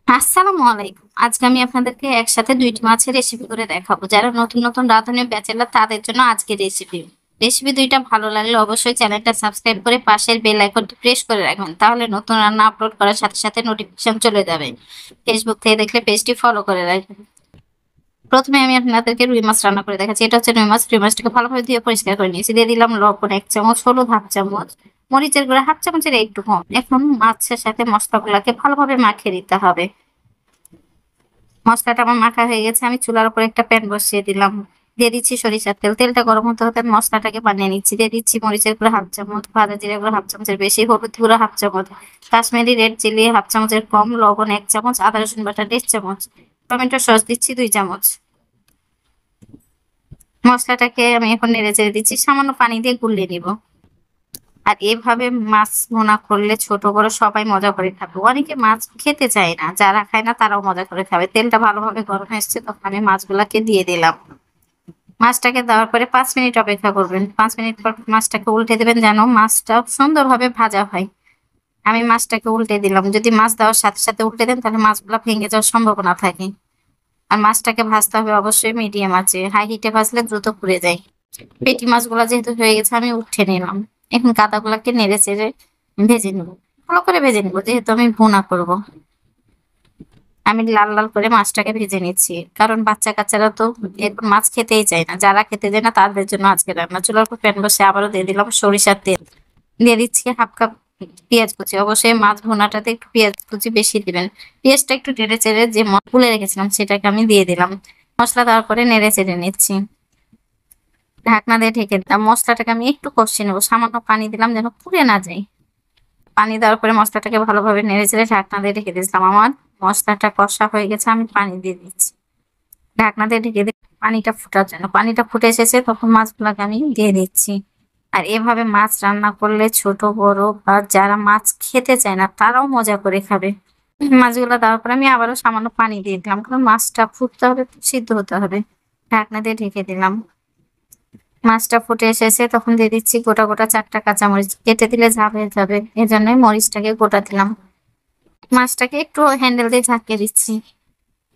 আসসালামু আলাইকুম। আজকে আমি আপনাদেরকে একসাথে ২ টি মাছের রেসিপি করে দেখাবো। যারা নতুন, নতুন রাঁধুনি ব্যাচেলর তাদের জন্য আজকের রেসিপি। রেসিপি ২ টা ভালো লাগলে অবশ্যই চ্যানেলটা সাবস্ক্রাইব করে পাশের বেল আইকনটি প্রেস করে রাখবেন। তাহলে নতুন রান্না আপলোড করার সাথে, সাথে নোটিফিকেশন চলে যাবে। ফেসবুক থেকে দেখলে পেজটি ফলো করে রাখবেন। ১ম এ আমি আপনাদেরকে রুই মাছ রান্না করে দেখাচ্ছি। এটা হচ্ছে রুই মাছ। রুই মাছটাকে ভালোভাবে ধুয়ে পরিষ্কার করে নিয়েছি। দিয়ে দিলাম লবণ ১ চামচ, হলুদ ১/২ চামচ, মরিচের গুঁড়া ১/২ চামচের একটু কম। এখন মাছের সাথে মসলাগুলাকে ভালোভাবে মাখিয়ে দিতে হবে। মশলাটা আমার মাখা হয়ে গেছে। আমি চুলার উপর একটা প্যান বসিয়ে দিলাম। দিয়ে দিচ্ছি সরিষার তেল। তেলটা গরম হতে হতে মশলাটাকে বানিয়ে নিচ্ছি। দিয়ে দিচ্ছি মরিচের গুঁড়া ১/২ চামচ, ভাজা জিরা গুঁড়া ১/২ চামচের বেশি, হলুদ গুঁড়া ১/২ চামচ, কাশ্মীরি রেড চিলি ১/২ চামচের কম, লবণ ১ চামচ, আদা রসুন বাটা ১.৫ চামচ, টমেটো সস দিচ্ছি ২ চামচ। মশলাটাকে আমি এখন নেড়ে চেড়ে দিচ্ছি। সামান্য পানি দিয়ে গুলিয়ে নিব। আর এভাবে মাছ ভুনা করলে ছোট বড় সবাই মজা করে খাবে। অনেকে মাছ খেতে চায় না, যারা খায় না তারাও মজা করে খাবে। তেলটা ভালোভাবে গরম এসছে, তখন আমি মাছগুলাকে দিয়ে দিলাম। মাছটাকে দেওয়ার পরে ৫ মিনিট অপেক্ষা করবেন। ৫ মিনিট পর মাছটাকে উল্টে দেবেন যেন মাছটা সুন্দরভাবে ভাজা হয়। আমি মাছটাকে উল্টে দিলাম। যদি মাছ দেওয়ার সাথে সাথে উল্টে দেন তাহলে মাছগুলা ভেঙে যাওয়ার সম্ভাবনা থাকে। আর মাছটাকে ভাজতে হবে অবশ্যই মিডিয়াম আঁচে। হাই হিটে ভাজলে দ্রুত পুড়ে যায়। পেটি মাছগুলা যেহেতু হয়ে গেছে আমি উঠে নিলাম। এখন কাঁটাগুলাকে নেড়ে চেড়ে ভেজে নেব। ভালো করে ভেজে নেব যেহেতু আমি ভুনা করব। আমি লাল লাল করে মাছটাকে ভেজে নিচ্ছি। কারণ বাচ্চা কাচ্চারা তো এখন মাছ খেতেই চায় না। যারা খেতে চায় না তাদের জন্য আজকে রান্না। চুলার উপর প্যান বসে আবারও দিয়ে দিলাম সরিষার তেল। দিয়ে দিচ্ছি 1/2 কাপ পেঁয়াজ কুচি। অবশ্যই মাছ ভুনাটাতে একটু পেঁয়াজ কুচি বেশি দিবেন। পেঁয়াজটা একটু নেড়ে চেড়ে যে তুলে রেখেছিলাম সেটাকে আমি দিয়ে দিলাম। মশলা দেওয়ার পরে নেড়ে চেড়ে নিচ্ছি। ঢাকনা দিয়ে ঢেকে দিলাম। মশলাটাকে আমি একটু কষিয়ে নেবো। সামান্য পানি দিলাম যেন পুড়ে না যায়। পানি দেওয়ার পরে মশলাটাকে ভালোভাবে নেড়ে চেড়ে ঢাকনা দিয়ে ঢেকে দিয়েছিলাম। আমার মশলাটা কষা হয়ে গেছে, আমি পানি দিয়ে দিচ্ছি। ঢাকনা দিয়ে ঢেকে দিয়ে পানিটা ফোটার জন্য। পানিটা ফুটে এসেছে তখন মাছগুলোকে আমি দিয়ে দিচ্ছি। আর এভাবে মাছ রান্না করলে ছোট বড় বা যারা মাছ খেতে চায় না তারাও মজা করে খাবে। মাছগুলো দেওয়ার পরে আমি আবারও সামান্য পানি দিয়ে দিলাম, কারণ মাছটা ফুটতে হবে, সিদ্ধ হতে হবে। ঢাকনা দিয়ে ঢেকে দিলাম। মাছটা ফুটে এসেছে তখন দিয়ে দিচ্ছি গোটা গোটা 4টা কাঁচামরিচ। কেটে দিলে ঝাল হয়ে যাবে, এজন্যই মরিচটাকে গোটা দিলাম। মাছটাকে একটু হ্যান্ডেল দিয়ে ঝাঁকিয়ে দিচ্ছি।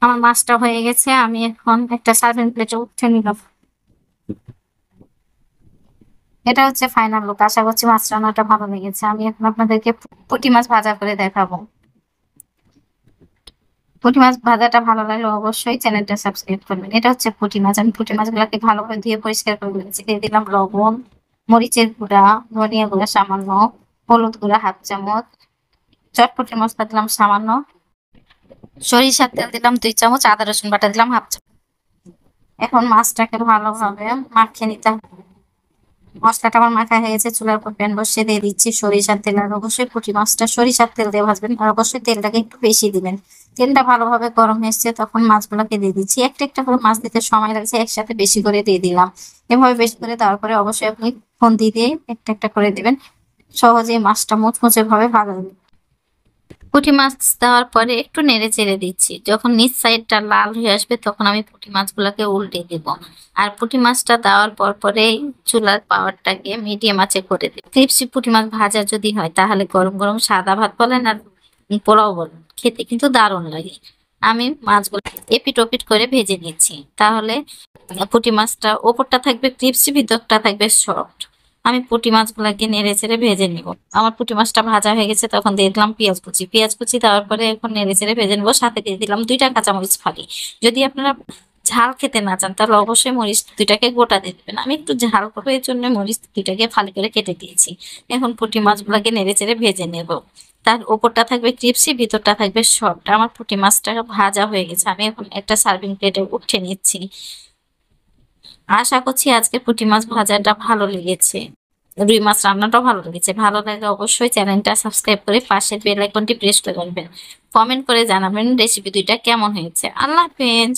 আমার মাছটা হয়ে গেছে, আমি এখন একটা সার্ভিং প্লেটে উঠে নিলাম। এটা হচ্ছে ফাইনাল লুক। আশা করছি মাছ রান্নাটা ভালো লেগেছে। আমি এখন আপনাদেরকে পুঁটি মাছ ভাজা করে দেখাবো। পুঁটি মাছ ভাজাটা ভালো লাগলে অবশ্যই চ্যানেলটা সাবস্ক্রাইব করবেন। এটা হচ্ছে পুঁটি মাছ। আমি পুঁটি মাছগুলোকে ভালোভাবে ধুয়ে পরিষ্কার করে নিয়েছি। দিয়ে দিলাম লবণ, মরিচের গুঁড়া, ধনিয়া গুঁড়া সামান্য, হলুদ গুঁড়া 1/2 চামচ, চটপটি মশলা দিলাম সামান্য, সরিষার তেল দিলাম 2 চামচ, আদা রসুন বাটা দিলাম 1/2 চামচ। এখন মাছটাকে ভালোভাবে মাখিয়ে নিতে হবে। মশলাটা আমার মাখা হয়ে গেছে। চুলার উপর প্যান বসিয়ে দিয়ে দিচ্ছি সরিষার তেল। আর অবশ্যই পুঁটি মাছটা সরিষার তেল দিয়ে ভাজবেন। আর অবশ্যই তেলটাকে একটু বেশি দিবেন। তেলটা ভালোভাবে গরম হয়েছে তখন মাছগুলোকে দিয়ে দিচ্ছি। একটা একটা করে মাছ দিতে সময় লাগছে, একসাথে বেশি করে দিয়ে দিলাম। এভাবে বেশি করে দেওয়ার পরে অবশ্যই আপনি খুন্তি দিয়ে একটা একটা করে দিবেন। সহজেই মাছটা মুচমুচে ভাবে ভাজা যাবে। পুঁটি মাছ দেওয়ার পরে একটু নেড়ে চেড়ে দিচ্ছি। যখন নিচ সাইডটা লাল হয়ে আসবে তখন আমি পুঁটি মাছগুলোকে উল্টে দেব। আর পুঁটি মাছটা দেওয়ার পরেই চুলার পাওয়ারটাকে মিডিয়াম আঁচে করে দেব। ক্রিপসি পুঁটি মাছ ভাজা যদি হয় তাহলে গরম গরম সাদা ভাত বলেন আর পোলাও বলেন, খেতে কিন্তু দারুণ লাগে। আমি মাছগুলো এপিট ওপিট করে ভেজে নিচ্ছি। তাহলে পুঁটি মাছটা ওপরটা থাকবে ক্রিপসি, ভিতরটা থাকবে সফট। আমি পুঁটি মাছগুলাকে নেড়ে চেড়ে ভেজে নিব। আমার পুঁটি মাছটা ভাজা হয়ে গেছে তখন দিয়ে দিলাম পেঁয়াজ কুচি। পেঁয়াজ কুচি দেওয়ার পরে এখন নেড়ে চেড়ে ভেজে নেবো। সাথে দিয়ে দিলাম 2টা কাঁচামরিচ ফালি। যদি আপনারা ঝাল খেতে না চান তাহলে অবশ্যই মরিচ 2টাকে গোটা দিয়ে দেবেন। আমি একটু ঝাল করবো এর জন্য মরিচ 2টাকে ফালি করে কেটে দিয়েছি। এখন পুঁটি মাছগুলাকে নেড়ে চেড়ে ভেজে নেব। তার উপরটা থাকবে ক্রিপসি, ভিতরটা থাকবে সফট। আমার পুঁটি মাছটা ভাজা হয়ে গেছে। আমি এখন একটা সার্ভিং প্লেটে উঠে নিচ্ছি। আশা করছি আজকে পুঁটি মাছ ভাজাটা ভালো লেগেছে। রুই মাছ রান্নাটাও ভালো লেগেছে। ভালো লাগলে অবশ্যই চ্যানেলটা সাবস্ক্রাইব করে পাশের বেল আইকনটি প্রেস করে রাখবেন। কমেন্ট করে জানাবেন রেসিপি 2টা কেমন হয়েছে। আল্লাহ হাফেজ।